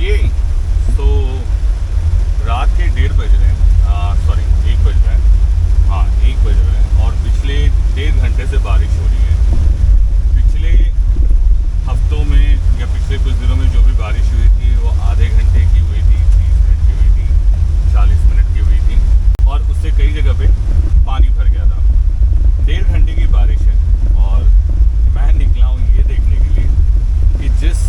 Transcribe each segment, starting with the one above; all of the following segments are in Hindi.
ये तो रात के 1:30 बज रहे हैं, सॉरी 1 बज रहा है, हाँ 1 बज रहा है। और पिछले 1.5 घंटे से बारिश हो रही है। पिछले हफ्तों में या पिछले कुछ दिनों में जो भी बारिश हुई थी वो आधे घंटे की हुई थी, 30 मिनट की हुई थी, 40 मिनट की हुई थी, और उससे कई जगह पे पानी भर गया था। 1.5 घंटे की बारिश है और मैं निकला हूँ ये देखने के लिए कि जिस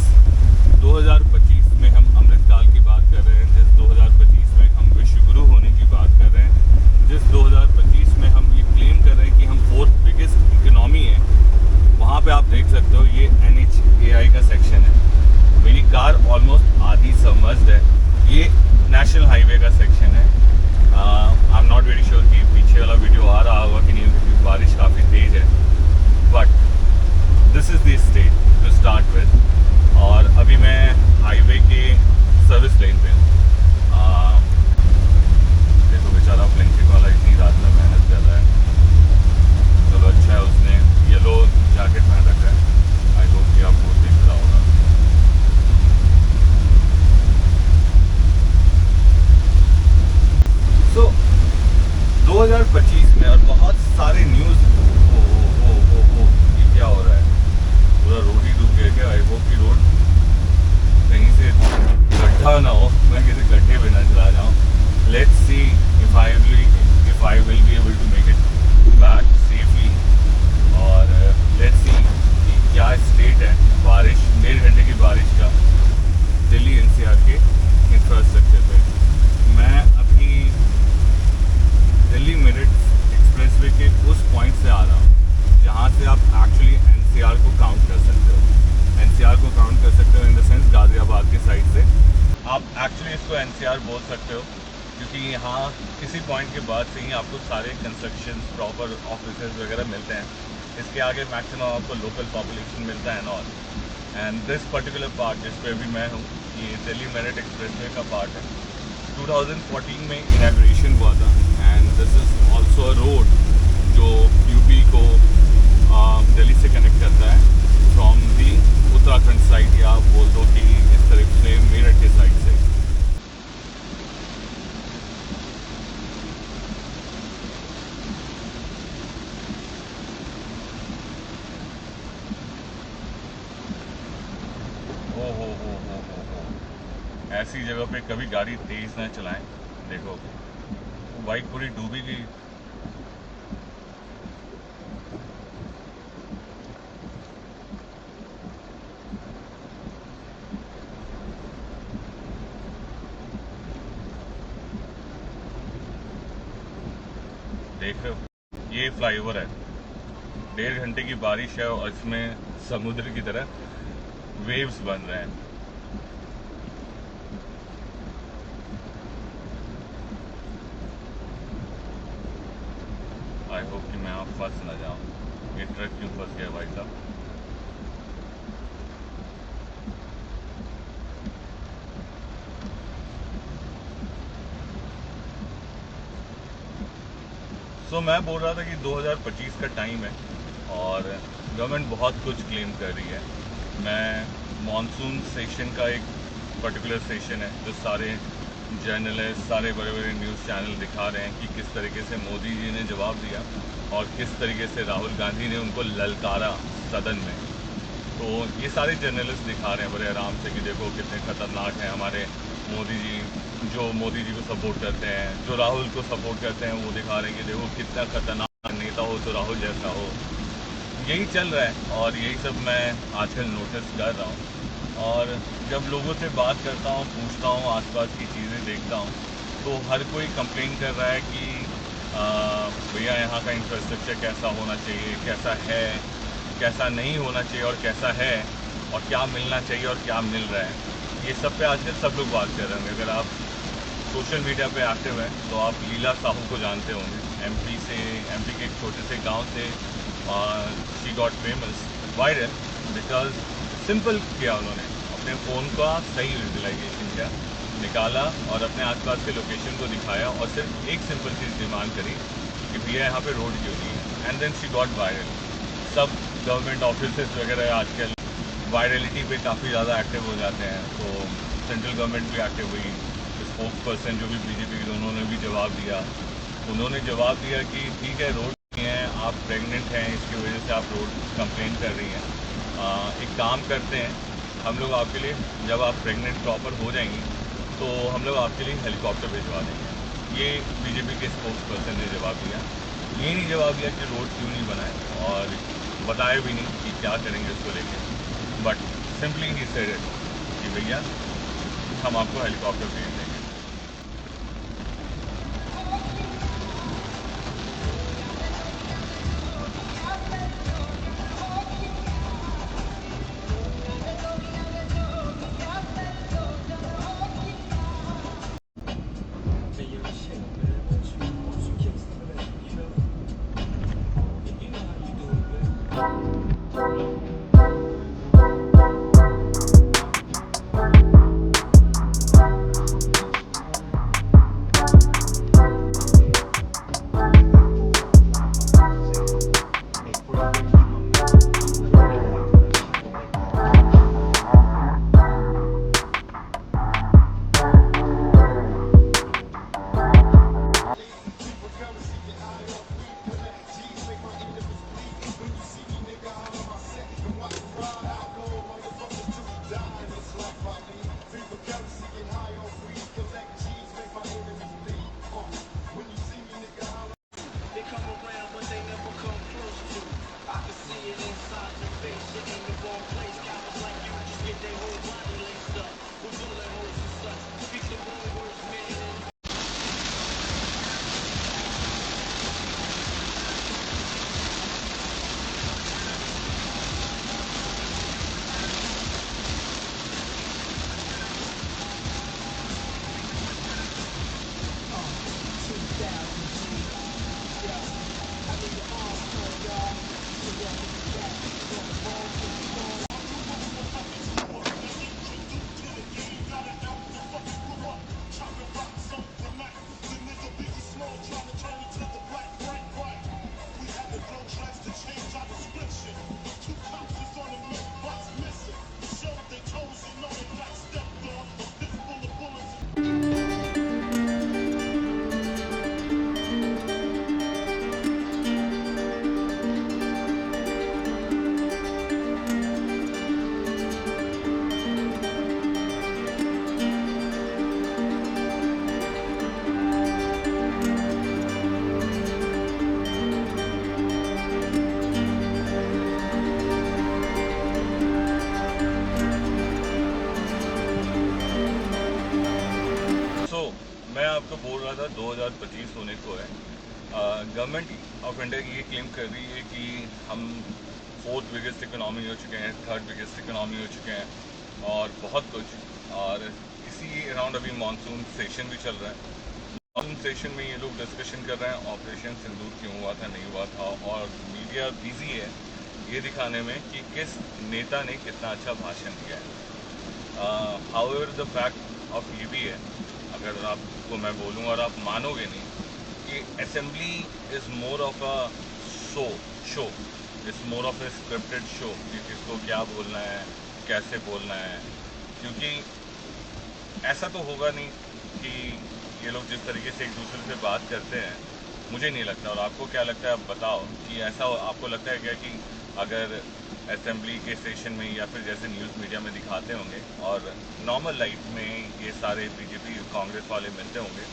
2025 में हम अमृतकाल की बात कर रहे हैं, जिस 2025 में हम विश्व गुरु होने की बात कर रहे हैं, जिस 2025 में हम ये क्लेम कर रहे हैं कि हम 4th बिगेस्ट इकोनॉमी है, वहाँ पे आप देख सकते हो ये NHAI का सेक्शन है। मेरी कार ऑलमोस्ट आधी सबमर्ज्ड है। ये नेशनल हाईवे का सेक्शन है। I am not very sure कि पीछे वाला वीडियो आ रहा होगा कि नहीं, क्योंकि बारिश काफ़ी तेज़ है, but this is the state to start with. और अभी मैं हाईवे के सर्विस लेन पे हूँ। देखो बेचारा ब्लिंकिंग वाला इतनी रात में मेहनत कर रहा है। चलो अच्छा है उसने येलो जैकेट पहन रखा है। आई होप कि आपको दिख रहा होगा। सो 2025 में और बहुत सारे न्यूज़, ये क्या हो रहा है? पूरा रोड ही डूब गया क्या? आई होप कि रोड कहीं से गड्ढा ना हो, मैं किसी गड्ढे पे ना चला जाऊँ। Let's see if I will be able to make it back safely. और लेट्स सी कि क्या स्टेट है बारिश, 1.5 घंटे की बारिश का दिल्ली NCR के इंफ्रास्ट्रक्चर पे। मैं अभी दिल्ली मेरठ एक्सप्रेसवे के उस पॉइंट से आ रहा हूँ जहाँ से आप एक्चुअली NCR को काउंट कर सकते हो। NCR को काउंट कर सकते हो इन द सेंस गाजियाबाद की साइड से आप एक्चुअली इसको NCR बोल सकते हो, क्योंकि यहाँ किसी पॉइंट के बाद से ही आपको सारे कंस्ट्रक्शन प्रॉपर ऑफिसेज वगैरह मिलते हैं। इसके आगे मैक्सिमम आपको लोकल पॉपुलेशन मिलता है knoll. And this particular part जिस पे अभी मैं हूँ, ये दिल्ली मेरठ एक्सप्रेसवे का पार्ट है। 2014 में इनॉग्रेशन हुआ था and this is also a road जो यूपी को दिल्ली से कनेक्ट करता है फ्रॉम दी उत्तराखंड साइड, या बोल दो कि इस तरफ से मेरठ के साइड से। हो ऐसी जगह पे कभी गाड़ी तेज ना चलाएं। देखो बाइक पूरी डूबी गई। देख रहे हो ये फ्लाईओवर है। 1.5 घंटे की बारिश है और इसमें समुद्र की तरह वेव्स बन रहे हैं। आई होप कि मैं आप फंस ना जाऊं। ये ट्रक क्यों फंस गया भाई साहब? सो मैं बोल रहा था कि 2025 का टाइम है और गवर्नमेंट बहुत कुछ क्लेम कर रही है। मैं मॉनसून सेशन का एक पर्टिकुलर सेशन है जो सारे जर्नलिस्ट, सारे बड़े बड़े न्यूज़ चैनल दिखा रहे हैं कि किस तरीके से मोदी जी ने जवाब दिया और किस तरीके से राहुल गांधी ने उनको ललकारा सदन में। तो ये सारे जर्नलिस्ट दिखा रहे हैं बड़े आराम से कि देखो कितने खतरनाक हैं हमारे मोदी जी, जो मोदी जी को सपोर्ट करते हैं, जो राहुल को सपोर्ट करते हैं, वो दिखा रहे हैं कि देखो कितना खतरनाक नेता हो तो राहुल जैसा हो। यही चल रहा है और यही सब मैं आजकल नोटिस कर रहा हूँ। और जब लोगों से बात करता हूँ, पूछता हूँ, आसपास की चीज़ें देखता हूँ, तो हर कोई कंप्लेन कर रहा है कि भैया यहाँ का इंफ्रास्ट्रक्चर कैसा होना चाहिए, कैसा है, कैसा नहीं होना चाहिए और कैसा है, और क्या मिलना चाहिए और क्या मिल रहा है। ये सब पे आजकल सब लोग बात कर रहे होंगे। अगर आप सोशल मीडिया पे एक्टिव हैं तो आप लीला साहू को जानते होंगे। एमपी के एक छोटे से गांव से she got famous viral because simple किया उन्होंने, अपने फ़ोन का सही यूटिलाइजेशन किया, निकाला और अपने आसपास के लोकेशन को दिखाया और सिर्फ एक सिंपल चीज़ डिमांड करी कि भैया यहाँ पे रोड क्यों नहीं है, and then she got viral. सब गवर्नमेंट ऑफिस वगैरह आजकल वायरलिटी पे काफ़ी ज़्यादा एक्टिव हो जाते हैं। तो सेंट्रल गवर्नमेंट भी एक्टिव हुई, स्पोक्स पर्सन जो भी बीजेपी के, उन्होंने भी जवाब दिया। उन्होंने जवाब दिया कि ठीक है, रोड नहीं है, आप प्रेग्नेंट हैं, इसकी वजह से आप रोड कंप्लेन कर रही हैं। एक काम करते हैं, हम लोग आपके लिए, जब आप प्रेग्नेंट प्रॉपर हो जाएंगी तो हम लोग आपके लिए हेलीकॉप्टर भिजवा देंगे। ये बीजेपी के स्पोक्स पर्सन ने जवाब दिया। ये नहीं जवाब दिया कि रोड क्यों नहीं बनाए, और बताया भी नहीं कि क्या करेंगे उसको लेके, but simply he said it कि भैया हम आपको हेलीकॉप्टर भेज देंगे। मैं आपको बोल रहा था 2025 होने को है। गवर्नमेंट ऑफ इंडिया ये क्लेम कर रही है कि हम 4th बिगेस्ट इकोनॉमी हो चुके हैं, 3rd बिगेस्ट इकोनॉमी हो चुके हैं और बहुत कुछ। और इसी अराउंड अभी मानसून सेशन भी चल रहा है। मानसून सेशन में ये लोग डिस्कशन कर रहे हैं ऑपरेशन सिंदूर क्यों हुआ था, नहीं हुआ था, और मीडिया बिजी है ये दिखाने में कि किस नेता ने कितना अच्छा भाषण दिया है। हाउएवर द फैक्ट ऑफ ये भी है, अगर आपको मैं बोलूँ और आप मानोगे नहीं, कि assembly is more of a show is more of A scripted show कि किसको क्या बोलना है, कैसे बोलना है। क्योंकि ऐसा तो होगा नहीं कि ये लोग जिस तरीके से एक दूसरे से बात करते हैं, मुझे नहीं लगता। और आपको क्या लगता है, आप बताओ कि ऐसा आपको लगता है क्या कि अगर असेंबली के सेशन में या फिर जैसे न्यूज़ मीडिया में दिखाते होंगे और नॉर्मल लाइफ में ये सारे बीजेपी कांग्रेस वाले मिलते होंगे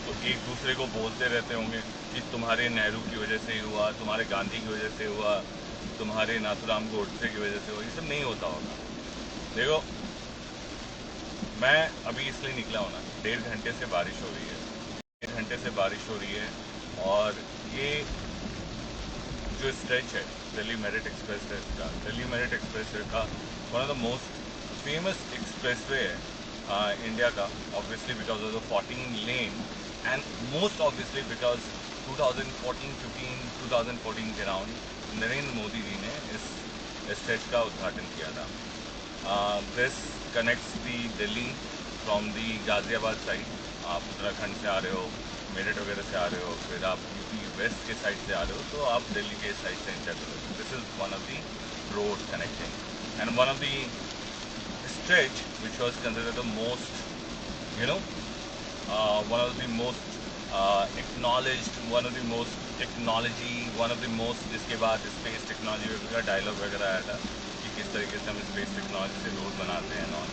तो एक दूसरे को बोलते रहते होंगे कि तुम्हारे नेहरू की वजह से ही हुआ, तुम्हारे गांधी की वजह से हुआ, तुम्हारे नाथुराम गोडसे की वजह से हुआ, ये सब नहीं होता होगा। देखो, मैं अभी इसलिए निकला हूँ ना, 1.5 घंटे से बारिश हो रही है, 1 घंटे से बारिश हो रही है। और ये जो स्ट्रेच है दिल्ली मेरिट एक्सप्रेस का, दिल्ली मेरिट एक्सप्रेस का one of the most famous expressway है इंडिया का, obviously because of the 14 lane and most obviously because 2014 के अराउंड नरेंद्र मोदी जी ने इस स्ट्रेच का उद्घाटन किया था। This connects the Delhi from the Ghaziabad side. आप उत्तराखंड से आ रहे हो, मेरठ वगैरह से आ रहे हो, फिर आप यूपी वेस्ट के साइड से आ रहे हो तो आप दिल्ली के साइड से एंटर करो। This is one of the road connecting and one of the stretch which was considered the most, you know, one of the most acknowledged, one of the most technology, one of the most, जिसके बाद स्पेस टेक्नोलॉजी वगैरह डायलॉग वगैरह आया था कि किस तरीके से हम स्पेस टेक्नोलॉजी से रोड बनाते हैं और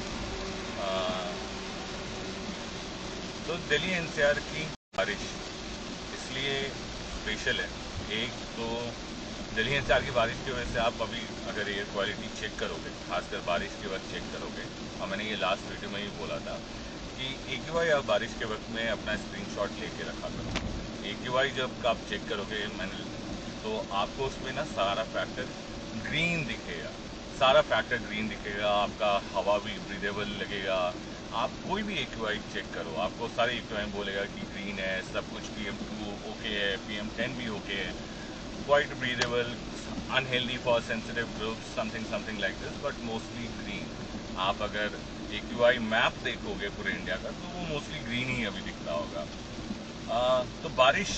तो दिल्ली एनसीआर की बारिश इसलिए स्पेशल है। एक तो दिल्ली एनसीआर की बारिश की वजह से आप अभी अगर एयर क्वालिटी चेक करोगे, खासकर बारिश के वक्त चेक करोगे, और मैंने ये लास्ट वीडियो में ही बोला था कि AQI आप बारिश के वक्त में अपना स्क्रीनशॉट लेके रखा करो। AQI जब आप चेक करोगे मैंने तो आपको उसमें ना सारा फैक्टर ग्रीन दिखेगा, सारा फैक्टर ग्रीन दिखेगा, आपका हवा भी ब्रीदेबल लगेगा। आप कोई भी AQI चेक करो, आपको सारे AQI बोलेगा कि ग्रीन है, सब कुछ PM2 ओके है, PM10 भी ओके है, quite breathable, unhealthy for sensitive groups, something like this, but mostly green. आप अगर AQI मैप देखोगे पूरे इंडिया का तो वो मोस्टली ग्रीन ही अभी दिखता होगा। तो बारिश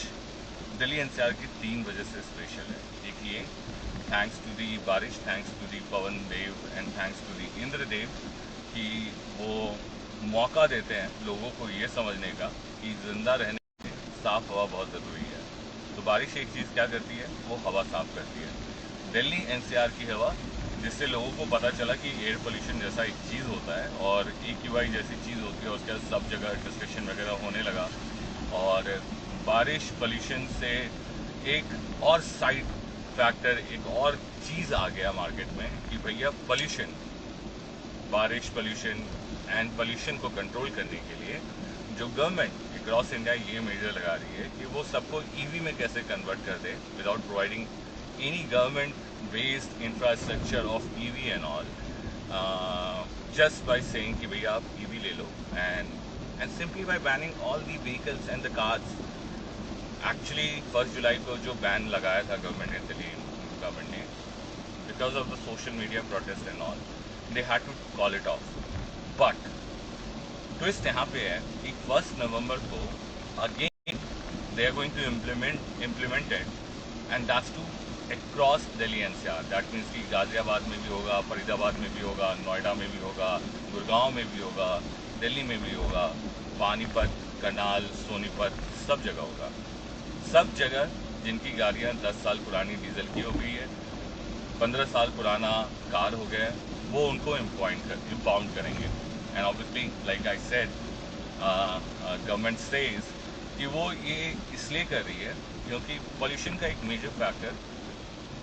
दिल्ली एनसीआर की 3 वजह से स्पेशल है। एक ये, थैंक्स टू दी बारिश, thanks to the Pawan Dev and thanks to the Indradev कि वो मौका देते हैं लोगों को ये समझने का कि जिंदा रहने में साफ हवा बहुत ज़रूरी है। तो बारिश एक चीज़ क्या करती है, वो हवा साफ करती है। दिल्ली एनसीआर की हवा, जिससे लोगों को पता चला कि एयर पोल्यूशन जैसा एक चीज़ होता है और AQI जैसी चीज़ होती है, उसके बाद सब जगह डिस्कशन वगैरह होने लगा। और बारिश पोल्यूशन से एक और साइड फैक्टर, एक और चीज़ आ गया मार्केट में कि भैया पोल्यूशन, बारिश पोल्यूशन एंड पोल्यूशन को कंट्रोल करने के लिए जो गवर्नमेंट अक्रॉस इंडिया ये मेजर लगा रही है कि वो सबको EV में कैसे कन्वर्ट कर दे without providing any government based infrastructure of EV and all, just by saying कि भैया आप EV ले लो and simply by banning all the vehicles and the cars. Actually 1 जुलाई को जो बैन लगाया था गवर्नमेंट ने, दिल्ली गवर्नमेंट ने, because of the social media protest and all, they had to call it off. But twist यहाँ पे है कि 1 नवंबर को again they are going to implement it and that's to across Delhi NCR. That means कि गाजियाबाद में भी होगा, फरीदाबाद में भी होगा, नोएडा में भी होगा, गुड़गांव में भी होगा, दिल्ली में भी होगा, पानीपत, करनाल, सोनीपत, सब जगह होगा। सब जगह जिनकी गाड़ियाँ 10 साल पुरानी डीजल की हो गई है, 15 साल पुराना कार हो गया, वो उनको इम्पाउंड करेंगे। And obviously like I said, government says कि वो ये इसलिए कर रही है क्योंकि पोल्यूशन का एक मेजर फैक्टर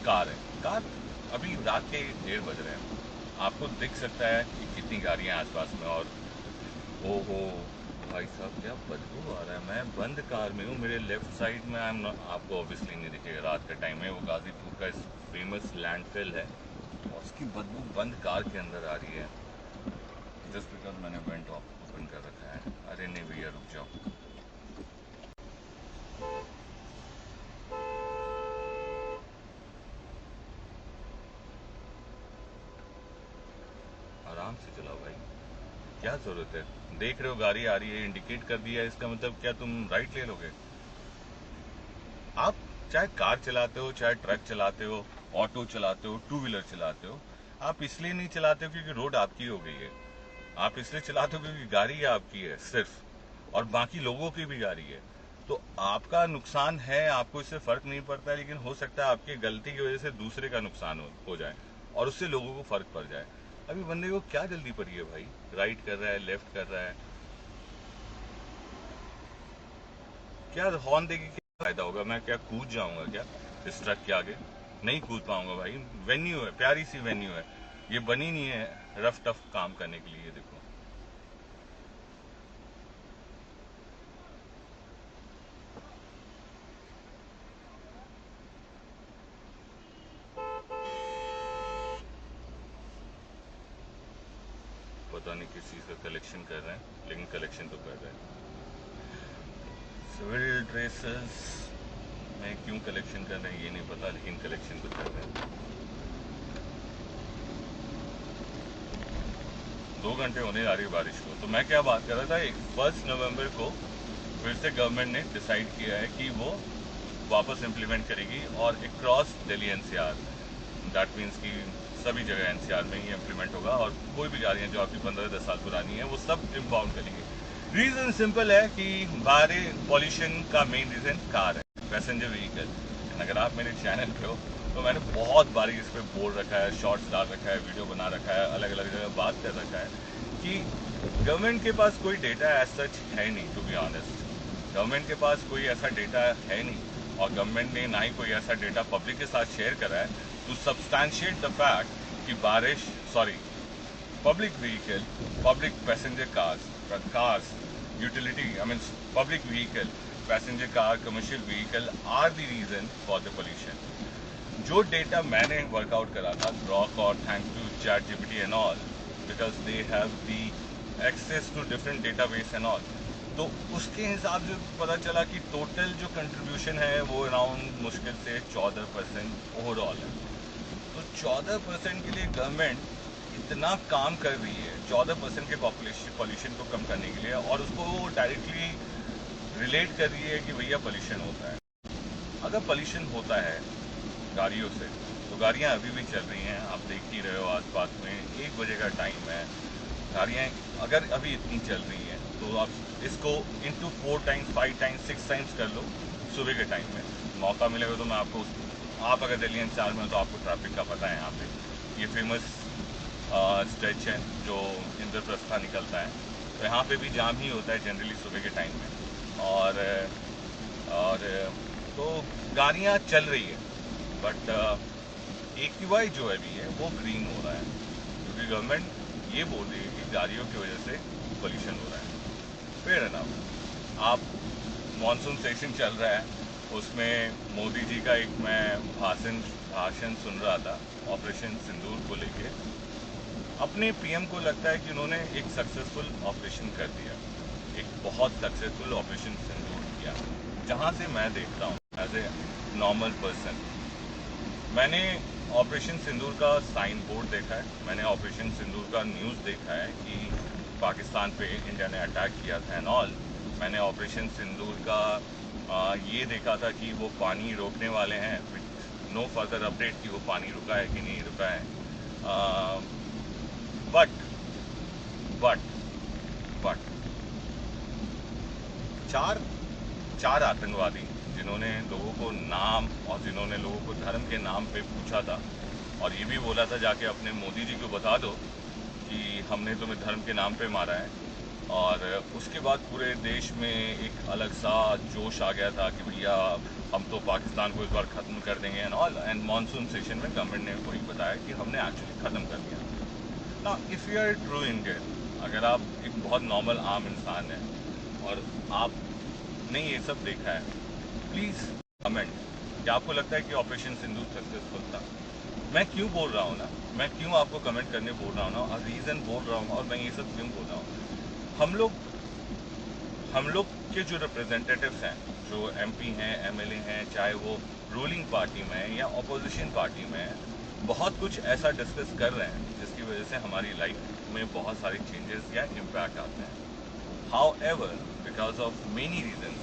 कार है। कार अभी रात के 1:30 बज रहे हैं, आपको दिख सकता है कि कितनी गाड़ियाँ आसपास में, और ओहो भाई साहब क्या बदबू आ रहा है। मैं बंद कार में हूँ, मेरे लेफ्ट साइड में आपको ऑब्वियसली नहीं दिखेगा रात के टाइम में, वो गाजीपुर का फेमस लैंडफिल है और उसकी बदबू बंद कार के अंदर आ रही है, जस्ट बिकॉज मैंने वेंट ओपन कर रखा है। अरे नहीं भैया रुक जाओ, आराम से चलाओ भाई, क्या जरूरत है। देख रहे हो गाड़ी आ रही है, इंडिकेट कर दिया, इसका मतलब क्या तुम राइट ले लोगे? आप चाहे कार चलाते हो, चाहे ट्रक चलाते हो, ऑटो चलाते हो, 2 व्हीलर चलाते हो, आप इसलिए नहीं चलाते हो क्योंकि रोड आपकी हो गई है, आप इसलिए चलाते हो क्योंकि गाड़ी आपकी है सिर्फ, और बाकी लोगों की भी गाड़ी है। तो आपका नुकसान है, आपको इससे फर्क नहीं पड़ता है, लेकिन हो सकता है आपकी गलती की वजह से दूसरे का नुकसान हो जाए और उससे लोगों को फर्क पड़ जाए। अभी बंदे को क्या जल्दी पड़ी है भाई, राइट कर रहा है, लेफ्ट कर रहा है, क्या हॉर्न देके क्या फायदा होगा? मैं क्या कूद जाऊंगा क्या इस ट्रक के आगे? नहीं कूद पाऊंगा भाई, वेन्यू है, प्यारी सी वेन्यू है, ये बनी नहीं है रफ टफ काम करने के लिए। देखो पता नहीं किस चीज का कलेक्शन कर रहे हैं, लेकिन कलेक्शन तो कर रहे हैं। सिविल ड्रेसेस में क्यों कलेक्शन कर रहे हैं ये नहीं पता, लेकिन कलेक्शन तो कर रहे हैं। 2 घंटे होने आ रही है बारिश को, तो मैं क्या बात कर रहा था, 1 नवंबर को फिर से गवर्नमेंट ने डिसाइड किया है कि वो वापस इम्प्लीमेंट करेगी और across Delhi NCR, that means कि सभी जगह एनसीआर में ही इम्प्लीमेंट होगा और कोई भी गाड़ियाँ जो आपकी 15-10 साल पुरानी है वो सब इम्पाउंड करेंगे। रीज़न सिंपल है कि बाहरी पॉल्यूशन का मेन रीज़न कार है, पैसेंजर व्हीकल। अगर आप मेरे चैनल पे हो तो मैंने बहुत बारी इस पर बोल रखा है, शॉर्ट्स डाल रखा है, वीडियो बना रखा है, अलग अलग जगह बात कर रखा है कि गवर्नमेंट के पास कोई डेटा एज सच है नहीं। टू बी ऑनेस्ट, गवर्नमेंट के पास कोई ऐसा डेटा है नहीं और गवर्नमेंट ने ना ही कोई ऐसा डेटा पब्लिक के साथ शेयर करा है टू सब्सटैंशिएट द फैक्ट कि public vehicle, public passenger cars, utility, I mean public vehicle, passenger car, commercial vehicle are the reason for the pollution. जो डेटा मैंने वर्कआउट करा था ग्रॉक और thanks to ChatGPT and all, because they have the access to different database and all, तो उसके हिसाब से पता चला कि टोटल जो कंट्रीब्यूशन है वो अराउंड मुश्किल से 14% ओवरऑल है। तो 14% के लिए गवर्नमेंट इतना काम कर रही है 14% के पॉल्यूशन को कम करने के लिए, और उसको डायरेक्टली रिलेट कर रही है कि भैया पॉल्यूशन होता है। अगर पॉल्यूशन होता है गाड़ियों से तो गाड़ियाँ अभी भी चल रही हैं, आप देख ही रहे हो आसपास में 1 बजे का टाइम है, गाड़ियाँ अगर अभी इतनी चल रही हैं तो आप इसको इंटू 4 टाइम्स 5 टाइम्स 6 टाइम्स कर लो सुबह के टाइम में। मौका मिलेगा तो मैं आपको, आप अगर दिल्ली एनसीआर में हो तो आपको ट्रैफिक का पता है। यहाँ पे ये फेमस स्ट्रेच है जो इंद्रप्रस्था निकलता है, तो यहाँ पे भी जाम ही होता है जनरली सुबह के टाइम में। और तो गाड़ियाँ चल रही है, बट AQI जो अभी है वो ग्रीन हो रहा है क्योंकि गवर्नमेंट ये बोल रही है कि गाड़ियों की वजह से पोल्यूशन हो रहा है। फेयर एनफ, आप मॉनसून सेशन चल रहा है, उसमें मोदी जी का एक मैं भाषण सुन रहा था ऑपरेशन सिंदूर को लेके। अपने PM को लगता है कि उन्होंने एक सक्सेसफुल ऑपरेशन कर दिया, एक बहुत सक्सेसफुल ऑपरेशन सिंदूर किया। जहाँ से मैं देखता हूँ एज ए नॉर्मल पर्सन, मैंने ऑपरेशन सिंदूर का साइन बोर्ड देखा है, मैंने ऑपरेशन सिंदूर का न्यूज़ देखा है कि पाकिस्तान पे इंडिया ने अटैक किया था एंड ऑल। मैंने ऑपरेशन सिंदूर का ये देखा था कि वो पानी रोकने वाले हैं, नो फर्दर अपडेट कि वो पानी रुका है कि नहीं रुका है। बट चार आतंकवादी जिन्होंने लोगों को नाम और जिन्होंने लोगों को धर्म के नाम पे पूछा था और ये भी बोला था जाके अपने मोदी जी को बता दो कि हमने तुम्हें धर्म के नाम पे मारा है, और उसके बाद पूरे देश में एक अलग सा जोश आ गया था कि भैया हम तो पाकिस्तान को इस बार ख़त्म कर देंगे and all. And monsoon session में गवर्नमेंट ने वही बताया कि हमने एक्चुअली ख़त्म कर दिया ना। If you are true Indian, अगर आप एक बहुत नॉर्मल आम इंसान हैं और आपने ये सब देखा है, प्लीज़ कमेंट क्या आपको लगता है कि ऑपरेशन सिंदूर सक्सेसफुल था। मैं क्यों बोल रहा हूँ ना, मैं क्यों आपको कमेंट करने बोल रहा हूँ ना, और रीज़न बोल रहा हूँ और मैं ये सब क्यों बोल रहा हूँ। हम लोग के जो रिप्रेजेंटेटिव्स हैं, जो MP हैं, MLA हैं, चाहे वो रूलिंग पार्टी में या अपोजिशन पार्टी में, बहुत कुछ ऐसा डिस्कस कर रहे हैं जिसकी वजह से हमारी लाइफ में बहुत सारे चेंजेस या इम्पैक्ट आते हैं। However, because of many reasons,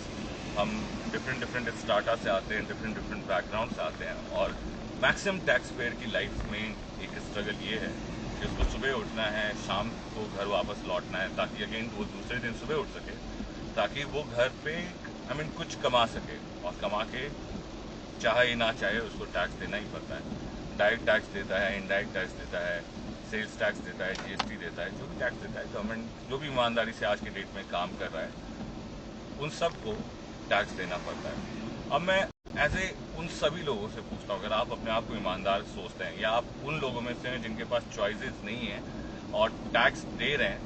हम डिफरेंट स्टार्टा से आते हैं, डिफरेंट बैकग्राउंड से आते हैं, और मैक्सिमम टैक्स पेयर की लाइफ में एक स्ट्रगल ये है कि उसको सुबह उठना है, शाम को घर वापस लौटना है ताकि अगेन वो दूसरे दिन सुबह उठ सके, ताकि वो घर पे कुछ कमा सके, और कमा के चाहे ना चाहे उसको टैक्स देना ही पड़ता है। डायरेक्ट टैक्स देता है, इनडायरेक्ट टैक्स देता है, सेल्स टैक्स देता है, GST देता है, जो भी टैक्स देता है गवर्नमेंट, जो भी ईमानदारी से आज के डेट में काम कर रहा है उन सब को टैक्स देना पड़ता है। अब मैं ऐसे उन सभी लोगों से पूछता हूँ, अगर आप अपने आप को ईमानदार सोचते हैं या आप उन लोगों में से हैं जिनके पास चॉइसेस नहीं है और टैक्स दे रहे हैं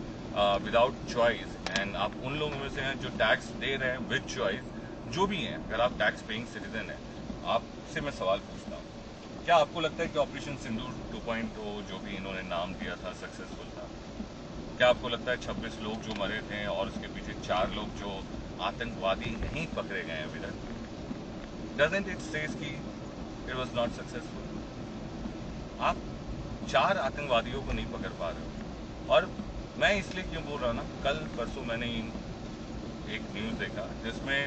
विदाउट चॉइस, एंड आप उन लोगों में से हैं जो टैक्स दे रहे हैं विद चॉइस, जो भी हैं, अगर आप टैक्स पेइंग सिटीजन हैं, आपसे मैं सवाल पूछता हूँ, क्या आपको लगता है कि ऑपरेशन सिंदूर 2.0 जो भी इन्होंने नाम दिया था सक्सेसफुल था? क्या आपको लगता है 26 लोग जो मरे थे और उसके पीछे 4 लोग जो आतंकवादी नहीं पकड़े गए अभी तक, डजंट इट सेज कि इट वाज नॉट सक्सेसफुल? आप 4 आतंकवादियों को नहीं पकड़ पा रहे हो। और मैं इसलिए क्यों बोल रहा हूँ ना, कल परसों मैंने एक न्यूज़ देखा जिसमें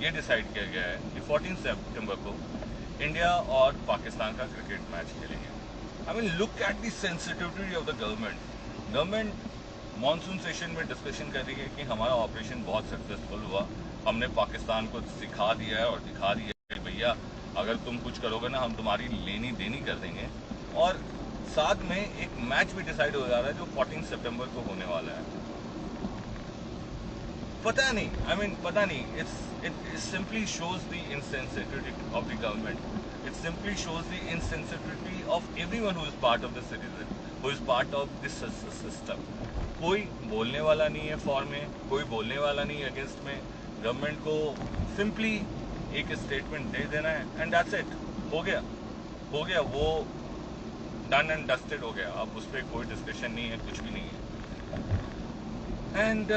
ये डिसाइड किया गया है कि 14 सितंबर को इंडिया और पाकिस्तान का क्रिकेट मैच खेलेंगे। I mean, look at the sensitivity of the government. Government monsoon session में डिस्कशन कर रही है कि हमारा ऑपरेशन बहुत सक्सेसफुल हुआ, हमने पाकिस्तान को सिखा दिया है और दिखा दिया है कि भैया अगर तुम कुछ करोगे ना हम तुम्हारी लेनी देनी कर देंगे। और साथ में एक मैच भी डिसाइड हो जा रहा है जो 14 सितंबर को होने वाला है। पता नहीं, I mean, पता नहीं, it simply shows the insensitivity of the government. It simply shows the insensitivity of everyone who is part of the citizen, who is part of this system. कोई बोलने वाला नहीं है फॉर में, कोई बोलने वाला नहीं है अगेंस्ट में। गवर्नमेंट को सिंपली एक स्टेटमेंट दे देना है एंड दैट्स इट। हो गया, वो डन एंड डस्टेड हो गया। अब उस पर कोई डिस्कशन नहीं है, कुछ भी नहीं है। And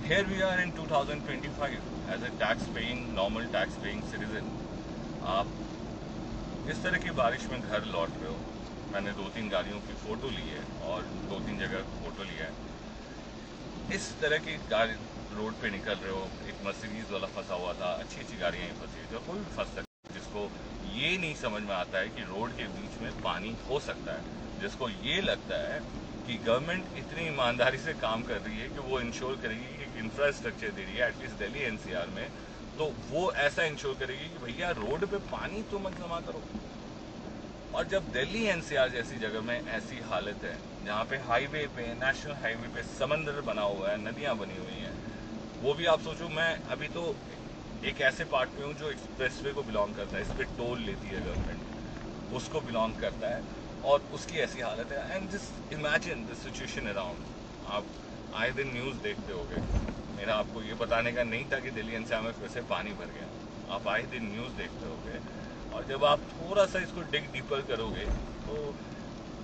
here we are in 2025 as a normal tax paying citizen. आप इस तरह की बारिश में घर लौट रहे हो, मैंने 2-3 गाड़ियों की फोटो ली है और 2-3 जगह फोटो लिया है। इस तरह की गाड़ी रोड पे निकल रहे हो, एक मर्सिडीज वाला फंसा हुआ था, अच्छी गाड़ियां ही फंसी, जो कोई भी फंस सकता है। जिसको ये नहीं समझ में आता है कि रोड के बीच में पानी हो सकता है, जिसको ये लगता है कि गवर्नमेंट इतनी ईमानदारी से काम कर रही है कि वो इंश्योर करेगी कि इंफ्रास्ट्रक्चर दे रही है एटलीस्ट दिल्ली एनसीआर में, तो वो ऐसा इंश्योर करेगी कि भैया रोड पे पानी तो मत जमा करो। और जब दिल्ली एनसीआर जैसी जगह में ऐसी हालत है जहाँ पे हाईवे पे, नेशनल हाईवे पे समंदर बना हुआ है, नदियां बनी हुई हैं, वो भी आप सोचो, मैं अभी तो एक ऐसे पार्ट पे हूँ जो एक्सप्रेसवे को बिलोंग करता है, इस पर टोल लेती है गवर्नमेंट, उसको बिलोंग करता है और उसकी ऐसी हालत है। And just imagine the situation around. आप आए दिन न्यूज़ देखते होगे, मेरा आपको ये बताने का नहीं था कि दिल्ली एनसीआर में फिर से पानी भर गया, आप आए दिन न्यूज़ देखते होगे। और जब आप थोड़ा सा इसको डिग डीपर करोगे तो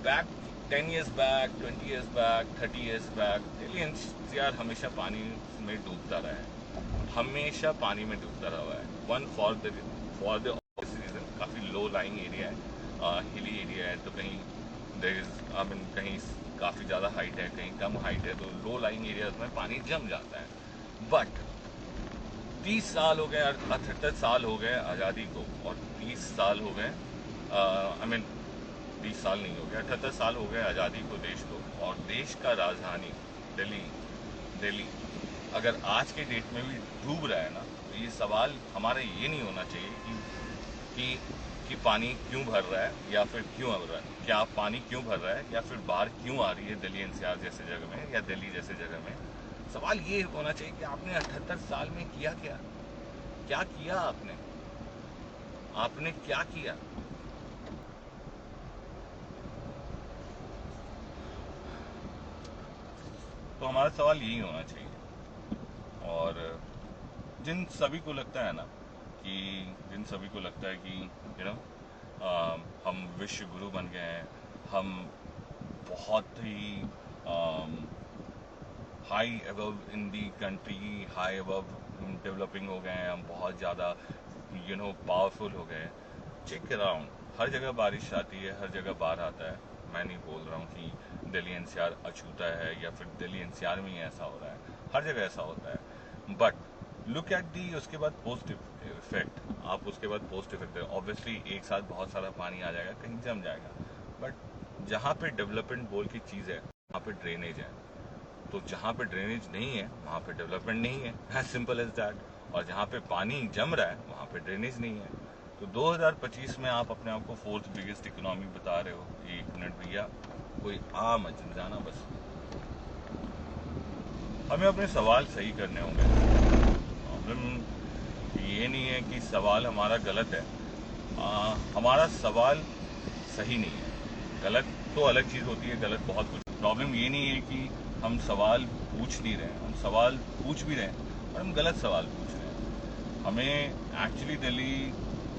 back 10 years back, 20 years back, 30 years back, Delhi NCR हमेशा पानी में डूबता रहा है, हमेशा पानी में डूबता रहा है। वन फॉर द रीजन, काफ़ी लो लाइंग एरिया है, हिली एरिया है, तो कहीं देयर इज कहीं काफ़ी ज़्यादा हाइट है, कहीं कम हाइट है, तो लो लाइंग एरियाज में पानी जम जाता है। बट 30 साल हो गए, 78 साल हो गए आज़ादी को, और 30 साल हो गए, 20 साल नहीं हो गया, 78 साल हो गए आज़ादी को, देश को, और देश का राजधानी दिल्ली अगर आज के डेट में भी डूब रहा है ना, तो ये सवाल हमारा ये नहीं होना चाहिए कि पानी क्यों भर रहा है या फिर क्यों भर रहा है, क्या पानी क्यों भर रहा है या फिर बाढ़ क्यों आ रही है दिल्ली एनसीआर जैसे जगह में या दिल्ली जैसे जगह में। सवाल ये होना चाहिए कि आपने 78 साल में किया क्या किया आपने क्या किया। तो हमारा सवाल यही होना चाहिए। और जिन सभी को लगता है ना कि यू नो हम विश्व गुरु बन गए हैं, हम बहुत ही high above in the country, high above developing हो गए हैं, हम बहुत ज़्यादा पावरफुल हो गए हैं। चेक अराउंड, हर जगह बारिश आती है, हर जगह बाढ़ आता है। मैं नहीं बोल रहा हूँ कि दिल्ली एनसीआर अछूता है या फिर दिल्ली एनसीआर में ही ऐसा हो रहा है, हर जगह ऐसा होता है। बट लुक एट दी उसके बाद पोस्ट इफेक्ट, आप उसके बाद पोस्ट इफेक्ट, ऑब्वियसली एक साथ बहुत सारा पानी आ जाएगा, कहीं जम जाएगा, बट जहाँ पे डेवलपमेंट बोल की चीज़ है वहाँ पे ड्रेनेज है, तो जहाँ पे ड्रेनेज नहीं है वहाँ पे डेवलपमेंट नहीं है, एज सिंपल एज दैट। और जहाँ पे पानी जम रहा है वहाँ पे ड्रेनेज नहीं है। तो 2025 में आप अपने आप को 4th बिगेस्ट इकोनॉमी बता रहे हो। एक मिनट भैया, कोई मत जाना, बस हमें अपने सवाल सही करने होंगे। प्रॉब्लम ये नहीं है कि सवाल हमारा गलत है, हमारा सवाल सही नहीं है। गलत तो अलग चीज़ होती है, गलत बहुत कुछ। प्रॉब्लम ये नहीं है कि हम सवाल पूछ नहीं रहे हैं, हम सवाल पूछ भी रहे हैं और हम गलत सवाल पूछ रहे हैं। हमें एक्चुअली दिल्ली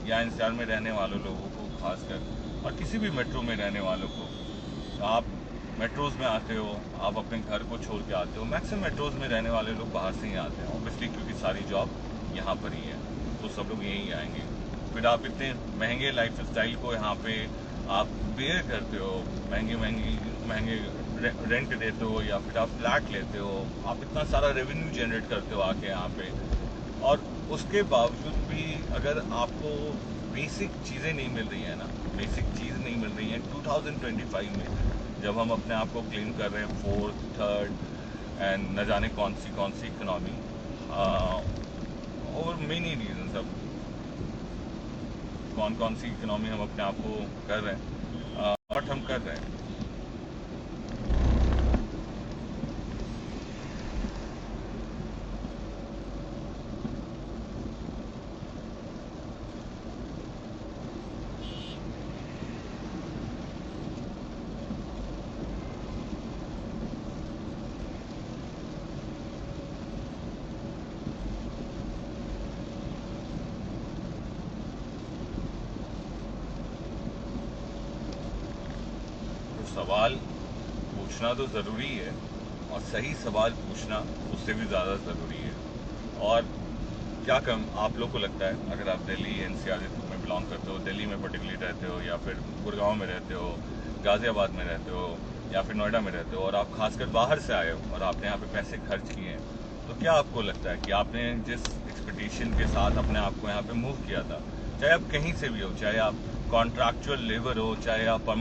या एनसीआर में रहने वालों लोगों को खासकर, और किसी भी मेट्रो में रहने वालों को, आप मेट्रोज़ में आते हो, आप अपने घर को छोड़ के आते हो, मैक्सिमम मेट्रोज़ में रहने वाले लोग बाहर से ही आते हैं ऑब्वियसली, क्योंकि सारी जॉब यहाँ पर ही है, तो सब लोग यहीं आएंगे। फिर आप इतने महंगे लाइफ स्टाइल को यहाँ पे आप बेयर करते हो, महंगे रेंट देते हो या फिर आप फ्लैट लेते हो, आप इतना सारा रेवेन्यू जनरेट करते हो आके यहाँ पे, और उसके बावजूद भी अगर आपको बेसिक चीज़ें नहीं मिल रही हैं ना, बेसिक चीज़ नहीं मिल रही हैं 2025 में, जब हम अपने आप को क्लेम कर रहे हैं फोर्थ, थर्ड एंड न जाने कौन सी इकनॉमी, और मेनी रीजन अब कौन सी इकनॉमी हम अपने आप को कर रहे हैं, बट हम कर रहे हैं। सवाल पूछना तो ज़रूरी है, और सही सवाल पूछना उससे भी ज़्यादा ज़रूरी है। और क्या कम आप लोग को लगता है, अगर आप दिल्ली एनसीआर में बिलोंग करते हो, दिल्ली में पर्टिकुलरली रहते हो, या फिर गुड़गांव में रहते हो, गाज़ियाबाद में रहते हो, या फिर नोएडा में रहते हो, और आप खासकर बाहर से आए हो और आपने यहाँ पे पैसे खर्च किए हैं, तो क्या आपको लगता है कि आपने जिस एक्सपेक्टेशन के साथ अपने आप को यहाँ पे मूव किया था, चाहे आप कहीं से भी हो, चाहे आप कॉन्ट्रैक्चुअल लेबर हो, चाहे आप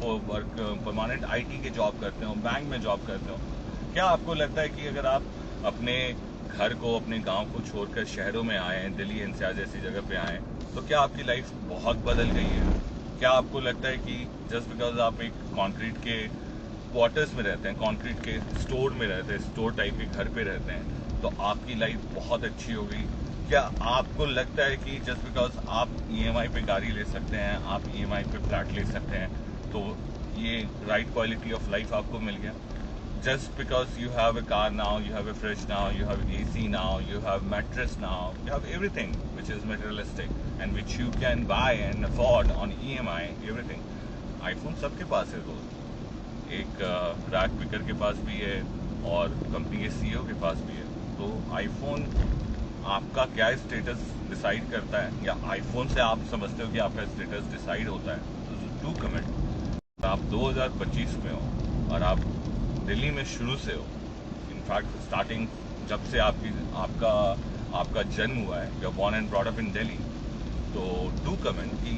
परमानेंट आईटी के जॉब करते हो, बैंक में जॉब करते हो, क्या आपको लगता है कि अगर आप अपने घर को, अपने गांव को छोड़कर शहरों में आए हैं, दिल्ली एनसीआर जैसी जगह पे आए हैं, तो क्या आपकी लाइफ बहुत बदल गई है? क्या आपको लगता है कि जस्ट बिकॉज आप एक कंक्रीट के क्वार्टर्स में रहते हैं, कंक्रीट के स्टोर में रहते हैं, स्टोर टाइप के घर पे रहते हैं, तो आपकी लाइफ बहुत अच्छी हो गई? क्या आपको लगता है कि जस्ट बिकॉज आप ईएमआई पे गाड़ी ले सकते हैं, आप ईएमआई पे फ्लैट ले सकते हैं, तो ये राइट क्वालिटी ऑफ लाइफ आपको मिल गया? Just because you have a car now, you have a fridge now, you have AC now, you have mattress now, you have everything which is materialistic and which you can buy and afford on EMI, everything. iPhone सबके पास है दोस्त, एक रैक पिकर के पास भी है और कंपनी के CEO के पास भी है। तो आईफोन आपका क्या स्टेटस डिसाइड करता है, या आईफोन से आप समझते हो कि आपका स्टेटस डिसाइड होता है? तो डू कमेंट। आप 2025 में हो और आप दिल्ली में शुरू से हो, इनफैक्ट स्टार्टिंग जब से आपका जन्म हुआ है, you are born and brought up in Delhi, तो डू कमेंट कि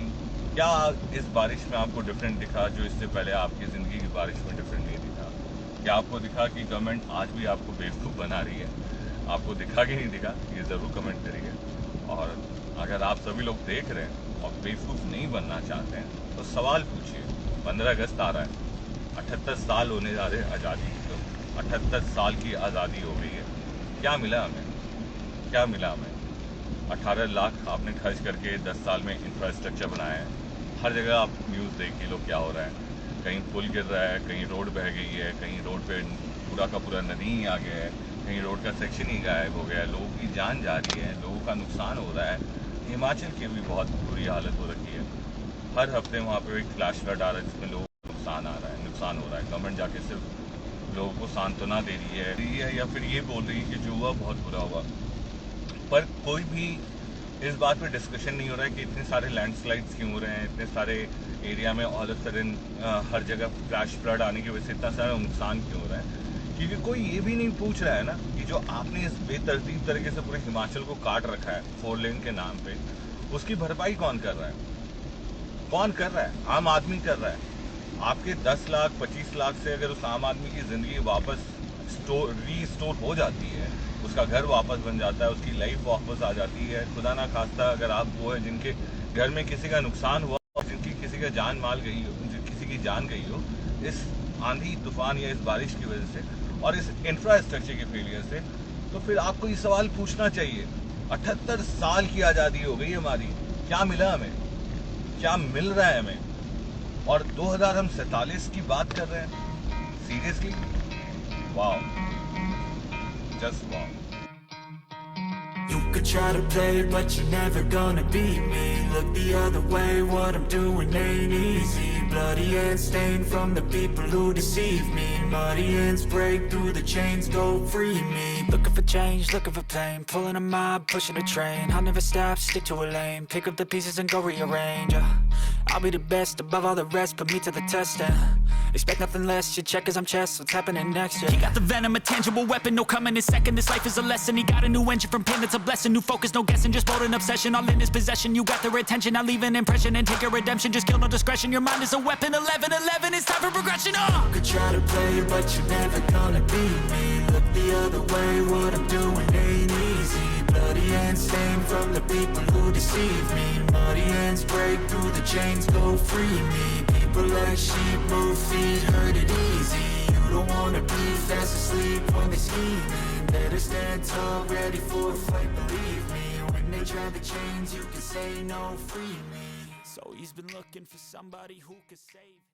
क्या इस बारिश में आपको डिफरेंट दिखा जो इससे पहले आपकी ज़िंदगी की बारिश में डिफरेंट नहीं दिखा? क्या आपको दिखा कि गवर्नमेंट आज भी आपको बेवकूफ़ बना रही है? आपको दिखा कि नहीं दिखा, ये ज़रूर कमेंट करिए। और अगर आप सभी लोग देख रहे हैं और बेवकूफ़ नहीं बनना चाहते हैं, तो सवाल पूछिए। 15 अगस्त आ रहा है, 78 साल होने जा रहे हैं आज़ादी को, 78 साल की आज़ादी हो गई है। क्या मिला हमें? क्या मिला हमें? 18 लाख आपने खर्च करके 10 साल में इंफ्रास्ट्रक्चर बनाया है। हर जगह आप न्यूज़ देखिए लो क्या हो रहा है, कहीं पुल गिर रहा है, कहीं रोड बह गई है, कहीं रोड पे पूरा का पूरा नदी ही आ गया है, कहीं रोड का सेक्शन ही गायब हो गया है, लोगों की जान जा रही है, लोगों का नुकसान हो रहा है। हिमाचल की भी बहुत बुरी हालत हो रखी है, हर हफ्ते वहाँ पे एक फ्लैश फ्लड आ रहा है जिसमें लोगों को नुकसान हो रहा है। गवर्नमेंट जाके सिर्फ लोगों को सांत्वना दे रही है या फिर ये बोल रही है कि जो हुआ बहुत बुरा हुआ, पर कोई भी इस बात पे डिस्कशन नहीं हो रहा है कि इतने सारे लैंडस्लाइड्स क्यों हो रहे हैं, इतने सारे एरिया में ऑल ऑफ सडन हर जगह फ्लैश फ्लड आने की वजह से इतना सारा नुकसान क्यों हो रहा है। क्योंकि कोई ये भी नहीं पूछ रहा है ना कि जो आपने इस बेतरतीब तरीके से पूरे हिमाचल को काट रखा है 4 लेन के नाम पे, उसकी भरपाई कौन कर रहा है? कौन कर रहा है? आम आदमी कर रहा है। आपके 10 लाख 25 लाख से अगर उस आम आदमी की ज़िंदगी वापस रीस्टोर हो जाती है, उसका घर वापस बन जाता है, उसकी लाइफ वापस आ जाती है, खुदा ना खास्ता अगर आप वो है जिनके घर में किसी का नुकसान हुआ और जिनकी किसी का जान माल गई हो, किसी की जान गई हो इस आंधी तूफान या इस बारिश की वजह से और इस इंफ्रास्ट्रक्चर के फेलियर से, तो फिर आपको ये सवाल पूछना चाहिए। 78 साल की आज़ादी हो गई हमारी, क्या मिला हमें? क्या मिल रहा है हमें? और 2047 की बात कर रहे हैं? Seriously? Wow, just wow. You could try to play, but you're never gonna beat me. Look the other way, what I'm doing ain't easy. Bloody hands stained from the people who deceive me. Muddy hands break through the chains, go free me. Looking for change, looking for pain. Pulling a mob, pushing a train. I'll never stop, stick to a lane. Pick up the pieces and go rearrange. I'll be the best above all the rest, put me to the test, and expect nothing less, you check as I'm chess, what's happening next, yeah. He got the venom, a tangible weapon, no coming in second, this life is a lesson. He got a new engine from pain, that's a blessing, new focus, no guessing, just bold and obsession, all in his possession. You got their attention, I'll leave an impression and take a redemption, just kill no discretion, your mind is a weapon. 11-11, it's time for progression, You could try to play it, but you're never gonna beat me. Look the other way, what I'm doing ain't easy. Bloody hands stained from the people who deceive me. Muddy hands break through the chains, go free me. People like sheep move feet, hurt it easy. You don't wanna be fast asleep when they scheming. Better stand tall, ready for a fight, believe me. When they try the chains, you can say no, free me. So he's been looking for somebody who could save him.